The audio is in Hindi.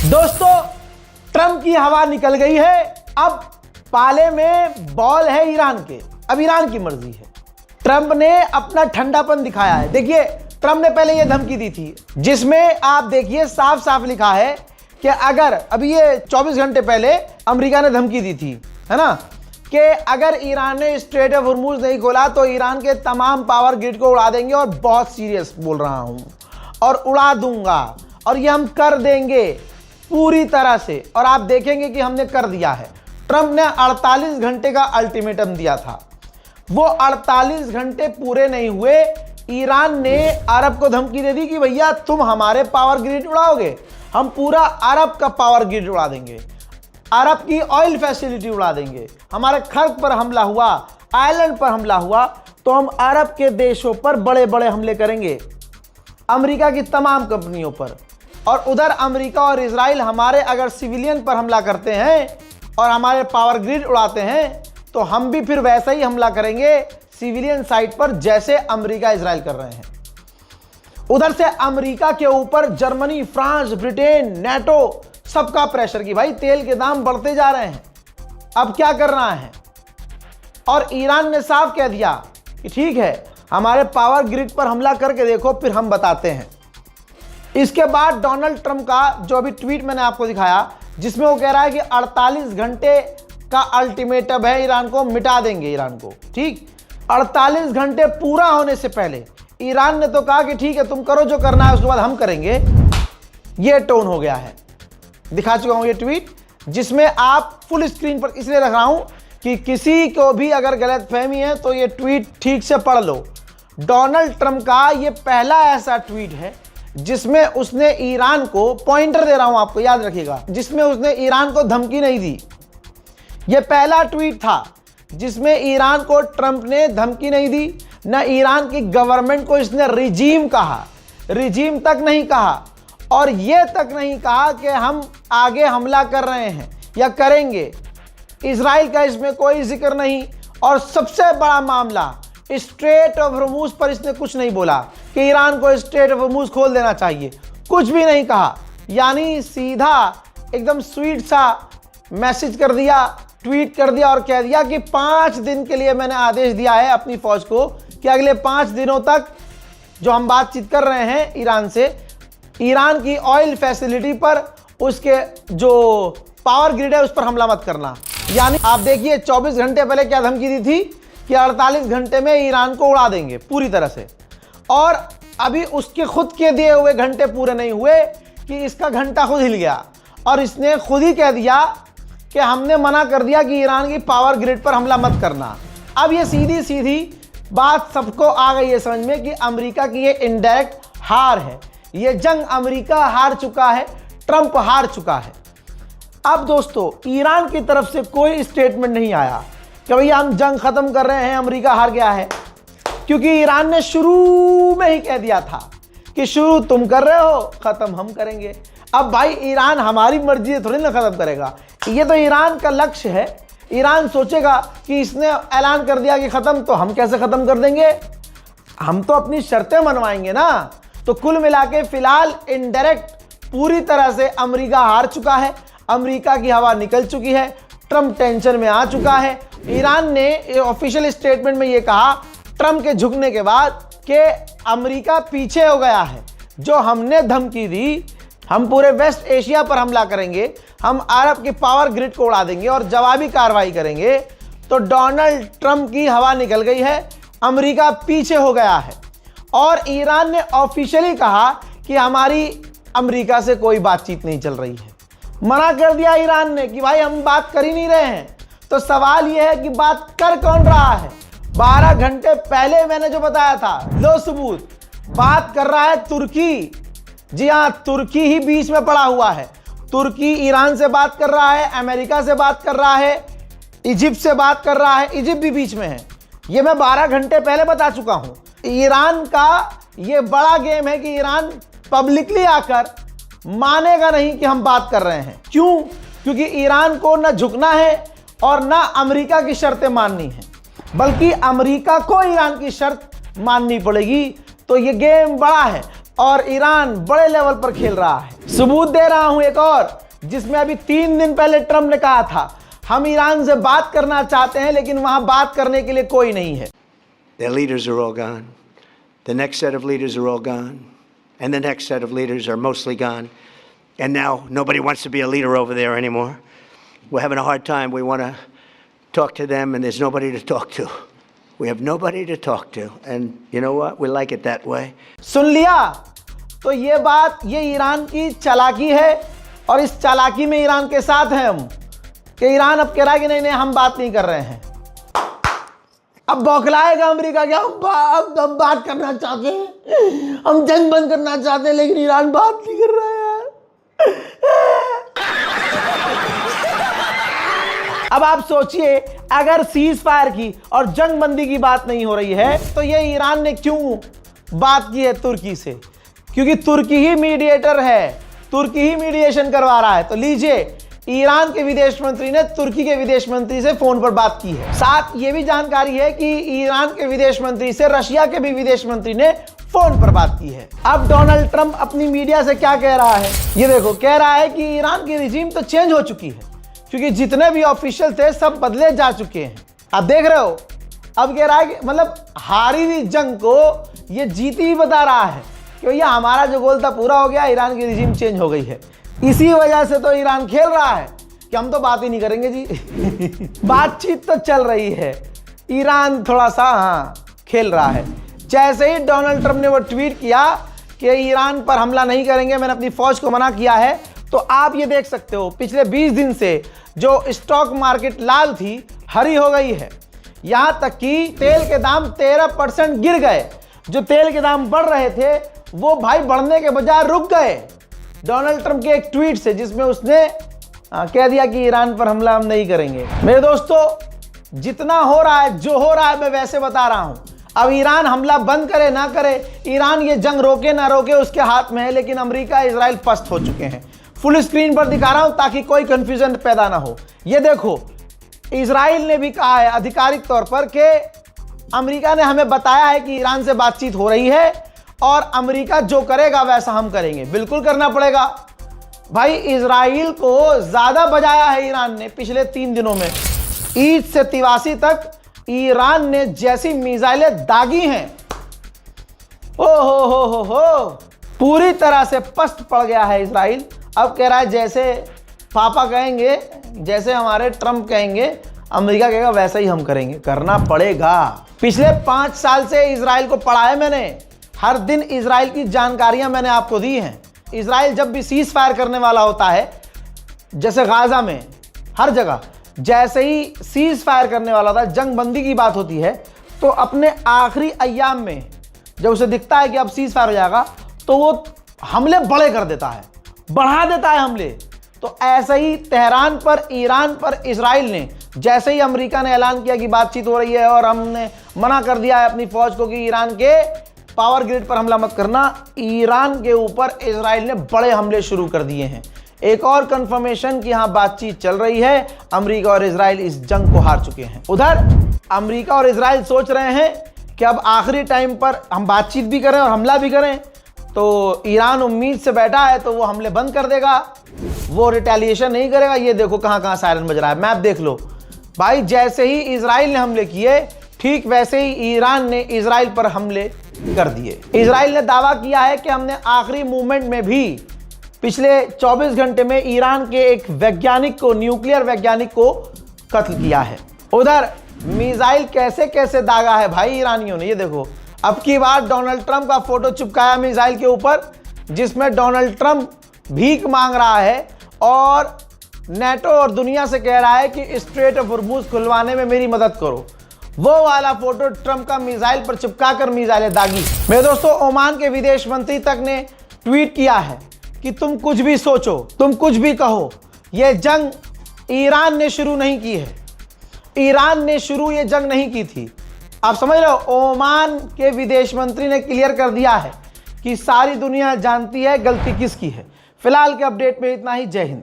दोस्तों, ट्रंप की हवा निकल गई है। अब पाले में बॉल है ईरान के। अब ईरान की मर्जी है। ट्रंप ने अपना ठंडापन दिखाया है। देखिए, ट्रंप ने पहले यह धमकी दी थी जिसमें आप देखिए साफ साफ लिखा है कि अगर अभी ये 24 घंटे पहले अमेरिका ने धमकी दी थी, है ना, कि अगर ईरान ने स्ट्रेट ऑफ हॉर्मुज नहीं खोला तो ईरान के तमाम पावर ग्रिड को उड़ा देंगे। और बहुत सीरियस बोल रहा हूं, और उड़ा दूंगा, और ये हम कर देंगे पूरी तरह से। और आप देखेंगे कि हमने कर दिया है। ट्रंप ने 48 घंटे का अल्टीमेटम दिया था। वो 48 घंटे पूरे नहीं हुए, ईरान ने अरब को धमकी दे दी कि भैया तुम हमारे पावर ग्रिड उड़ाओगे, हम पूरा अरब का पावर ग्रिड उड़ा देंगे, अरब की ऑयल फैसिलिटी उड़ा देंगे। हमारे खर्च पर हमला हुआ, आयरलैंड पर हमला हुआ, तो हम अरब के देशों पर बड़े बड़े हमले करेंगे, अमेरिका की तमाम कंपनियों पर। और उधर अमेरिका और इजराइल हमारे अगर सिविलियन पर हमला करते हैं और हमारे पावर ग्रिड उड़ाते हैं, तो हम भी फिर वैसा ही हमला करेंगे सिविलियन साइट पर जैसे अमेरिका इजराइल कर रहे हैं। उधर से अमेरिका के ऊपर जर्मनी, फ्रांस, ब्रिटेन, नेटो सबका प्रेशर कि भाई तेल के दाम बढ़ते जा रहे हैं, अब क्या करना है। और ईरान ने साफ कह दिया कि ठीक है, हमारे पावर ग्रिड पर हमला करके देखो, फिर हम बताते हैं। इसके बाद डोनाल्ड ट्रंप का जो अभी ट्वीट मैंने आपको दिखाया, जिसमें वो कह रहा है कि 48 घंटे का अल्टीमेटम है, ईरान को मिटा देंगे ईरान को। ठीक, 48 घंटे पूरा होने से पहले ईरान ने तो कहा कि ठीक है तुम करो जो करना है, उसके बाद हम करेंगे। ये टोन हो गया है। दिखा चुका हूं ये ट्वीट, जिसमें आप फुल स्क्रीन पर इसलिए रख रहा हूं कि किसी को भी अगर गलतफहमी है तो ये ट्वीट ठीक से पढ़ लो। डोनाल्ड ट्रंप का ये पहला ऐसा ट्वीट है जिसमें उसने ईरान को, पॉइंटर दे रहा हूं आपको याद रखिएगा, जिसमें उसने ईरान को धमकी नहीं दी। यह पहला ट्वीट था जिसमें ईरान को ट्रंप ने धमकी नहीं दी, न ईरान की गवर्नमेंट को इसने रिजीम कहा, रिजीम तक नहीं कहा, और यह तक नहीं कहा कि हम आगे हमला कर रहे हैं या करेंगे। इजराइल का इसमें कोई जिक्र नहीं। और सबसे बड़ा मामला, स्ट्रेट ऑफ हॉर्मुज पर इसने कुछ नहीं बोला कि ईरान को स्ट्रेट ऑफ हॉर्मुज खोल देना चाहिए, कुछ भी नहीं कहा। यानी सीधा एकदम स्वीट सा मैसेज कर दिया, ट्वीट कर दिया और कह दिया कि 5 दिन के लिए मैंने आदेश दिया है अपनी फौज को कि अगले 5 दिनों तक जो हम बातचीत कर रहे हैं ईरान से, ईरान की ऑयल फैसिलिटी पर, उसके जो पावर ग्रिड है उस पर हमला मत करना। यानी आप देखिए 24 घंटे पहले क्या धमकी दी थी कि 48 घंटे में ईरान को उड़ा देंगे पूरी तरह से। और अभी उसके खुद के दिए हुए घंटे पूरे नहीं हुए कि इसका घंटा खुद हिल गया और इसने खुद ही कह दिया कि हमने मना कर दिया कि ईरान की पावर ग्रिड पर हमला मत करना। अब ये सीधी सीधी बात सबको आ गई है समझ में कि अमेरिका की ये इनडायरेक्ट हार है। ये जंग अमेरिका हार चुका है, ट्रंप हार चुका है। अब दोस्तों, ईरान की तरफ से कोई स्टेटमेंट नहीं आया कि भैया हम जंग खत्म कर रहे हैं, अमेरिका हार गया है, क्योंकि ईरान ने शुरू में ही कह दिया था कि शुरू तुम कर रहे हो, खत्म हम करेंगे। अब भाई ईरान हमारी मर्जी से थोड़ी ना खत्म करेगा, ये तो ईरान का लक्ष्य है। ईरान सोचेगा कि इसने ऐलान कर दिया कि खत्म, तो हम कैसे खत्म कर देंगे, हम तो अपनी शर्तें मनवाएंगे ना। तो कुल मिला के फिलहाल इनडायरेक्ट पूरी तरह से अमेरिका हार चुका है, अमेरिका की हवा निकल चुकी है, ट्रंप टेंशन में आ चुका है। ईरान ने ऑफिशियल स्टेटमेंट में यह कहा ट्रंप के झुकने के बाद कि अमेरिका पीछे हो गया है। जो हमने धमकी दी, हम पूरे वेस्ट एशिया पर हमला करेंगे, हम अरब की पावर ग्रिड को उड़ा देंगे और जवाबी कार्रवाई करेंगे, तो डोनाल्ड ट्रंप की हवा निकल गई है, अमेरिका पीछे हो गया है। और ईरान ने ऑफिशियली कहा कि हमारी अमेरिका से कोई बातचीत नहीं चल रही है। मना कर दिया ईरान ने कि भाई हम बात कर ही नहीं रहे हैं। तो सवाल यह है कि बात कर कौन रहा है। 12 घंटे पहले मैंने जो बताया था, लो सबूत, बात कर रहा है तुर्की। जी हां, तुर्की ही बीच में पड़ा हुआ है। तुर्की ईरान से बात कर रहा है, अमेरिका से बात कर रहा है, इजिप्ट से बात कर रहा है, इजिप्ट भी बीच में है। ये मैं 12 घंटे पहले बता चुका हूं। ईरान का ये बड़ा गेम है कि ईरान पब्लिकली आकर मानेगा नहीं कि हम बात कर रहे हैं। क्यों? क्योंकि ईरान को ना झुकना है और ना अमेरिका की शर्तें माननी है, बल्कि अमेरिका को ईरान की शर्त माननी पड़ेगी। तो ये गेम बड़ा है। और ईरान बड़े लेवल पर खेल रहा है। सबूत दे रहा हूं एक और, जिसमें अभी 3 दिन पहले ट्रंप ने कहा था हम ईरान से बात करना चाहते हैं लेकिन वहां बात करने के लिए कोई नहीं है। Their leaders are all gone. The next set of leaders are all gone. And the next set of leaders are mostly gone. And now nobody wants to be a leader over there anymore. We're having a hard time. We want to talk to them and there's nobody to talk to. We have nobody to talk to. And you know what? We like it that way. सुन लिया? तो ये बात, ये ईरान की चालाकी है और इस चालाकी में ईरान के साथ हैं हम, कि ईरान अब कह रहा है कि नहीं हम बात नहीं कर रहे हैं। अब बौखलाएगा अमेरिका क्या, हम बात करना चाहते हैं, हम जंग बंद करना चाहते हैं लेकिन ईरान बात नहीं कर रहा है यार। अब आप सोचिए, अगर सीज फायर की और जंग बंदी की बात नहीं हो रही है तो ये ईरान ने क्यों बात की है तुर्की से? क्योंकि तुर्की ही मीडिएटर है, तुर्की ही मीडिएशन करवा रहा है। तो लीजिए, ईरान के विदेश मंत्री ने तुर्की के विदेश मंत्री से फोन पर बात की है। साथ ये भी जानकारी है कि ईरान के विदेश मंत्री से रशिया के भी विदेश मंत्री ने फोन पर बात की है। अब डोनाल्ड ट्रंप अपनी मीडिया से क्या कह रहा है, ये देखो। कह रहा है कि ईरान की रिजीम तो चेंज हो चुकी है, क्योंकि जितने भी ऑफिशियल थे सब बदले जा चुके हैं। आप देख रहे हो, अब कह रहा है कि मतलब हारी हुई जंग को ये जीती ही बता रहा है कि भैया हमारा जो गोल था पूरा हो गया, ईरान की रिजीम चेंज हो गई है। इसी वजह से तो ईरान खेल रहा है कि हम तो बात ही नहीं करेंगे जी। बातचीत तो चल रही है, ईरान थोड़ा सा खेल रहा है। जैसे ही डोनाल्ड ट्रंप ने वो ट्वीट किया कि ईरान पर हमला नहीं करेंगे, मैंने अपनी फौज को मना किया है, तो आप ये देख सकते हो पिछले 20 दिन से जो स्टॉक मार्केट लाल थी हरी हो गई है। यहां तक कि तेल के दाम 13% गिर गए। जो तेल के दाम बढ़ रहे थे वो भाई बढ़ने के बजाय रुक गए डोनाल्ड ट्रंप के एक ट्वीट से, जिसमें उसने कह दिया कि ईरान पर हमला हम नहीं करेंगे। मेरे दोस्तों, जितना हो रहा है, जो हो रहा है, मैं वैसे बता रहा हूं। अब ईरान हमला बंद करे ना करे, ईरान ये जंग रोके ना रोके, उसके हाथ में है। लेकिन अमेरिका इजराइल पस्त हो चुके हैं। फुल स्क्रीन पर दिखा रहा हूं ताकि कोई कंफ्यूजन पैदा ना हो। ये देखो, इजराइल ने भी कहा है आधिकारिक तौर पर कि अमेरिका ने हमें बताया है कि ईरान से बातचीत हो रही है और अमेरिका जो करेगा वैसा हम करेंगे। बिल्कुल करना पड़ेगा भाई। इजराइल को ज्यादा बजाया है ईरान ने पिछले 3 दिनों में। ईद से तिवासी तक ईरान ने जैसी मिसाइलें दागी हैं, ओ हो, पूरी तरह से पस्त पड़ गया है इजराइल। अब कह रहा है जैसे पापा कहेंगे, जैसे हमारे ट्रंप कहेंगे, अमेरिका कहेगा वैसा ही हम करेंगे। करना पड़ेगा। पिछले 5 साल से इजराइल को पढ़ा है मैंने, हर दिन इजराइल की जानकारियां मैंने आपको दी हैं। इजराइल जब भी सीज फायर करने वाला होता है, जैसे गाजा में, हर जगह जैसे ही सीज फायर करने वाला होता है, जंग बंदी की बात होती है, तो अपने आखिरी अय्याम में जब उसे दिखता है कि अब सीज फायर हो जाएगा, तो वो हमले बड़े कर देता है, बढ़ा देता है हमले। तो ऐसे ही तेहरान पर, ईरान पर इजराइल ने, जैसे ही अमेरिका ने ऐलान किया कि बातचीत हो रही है और हमने मना कर दिया है अपनी फौज को कि ईरान के पावर ग्रिड पर हमला मत करना, ईरान के ऊपर इजराइल ने बड़े हमले शुरू कर दिए हैं। एक और कंफर्मेशन कि यहां बातचीत चल रही है। अमेरिका और इजराइल इस जंग को हार चुके हैं। उधर अमेरिका और इजराइल सोच रहे हैं कि अब आखिरी टाइम पर हम बातचीत भी करें और हमला भी करें। तो ईरान उम्मीद से बैठा है तो वो हमले बंद कर देगा, वो रिटेलिएशन नहीं करेगा। ये देखो कहां सायरन बज रहा है, मैप देख लो भाई। जैसे ही इजराइल ने हमले किए, ठीक वैसे ही ईरान ने इजराइल पर हमले कर दिए। इजराइल ने दावा किया है कि हमने आखिरी मूवमेंट में भी पिछले 24 घंटे में ईरान के एक वैज्ञानिक को, न्यूक्लियर वैज्ञानिक को कत्ल किया है। उधर मिसाइल कैसे कैसे दागा है भाई ईरानियों ने। ये देखो, अब की बार डोनाल्ड ट्रंप का फोटो चिपकाया मिसाइल के ऊपर, जिसमें डोनाल्ड ट्रंप भीख मांग रहा है और नेटो और दुनिया से कह रहा है कि स्ट्रेट ऑफ हॉर्मुज खुलवाने में मेरी मदद करो। वो वाला फोटो ट्रंप का मिसाइल पर चिपकाकर मिसाइलें दागी। मेरे दोस्तों, ओमान के विदेश मंत्री तक ने ट्वीट किया है कि तुम कुछ भी सोचो, तुम कुछ भी कहो, यह जंग ईरान ने शुरू नहीं की है। ईरान ने शुरू ये जंग नहीं की थी। आप समझ रहे हो, ओमान के विदेश मंत्री ने क्लियर कर दिया है कि सारी दुनिया जानती है गलती किसकी है। फिलहाल के अपडेट में इतना ही। जय हिंद।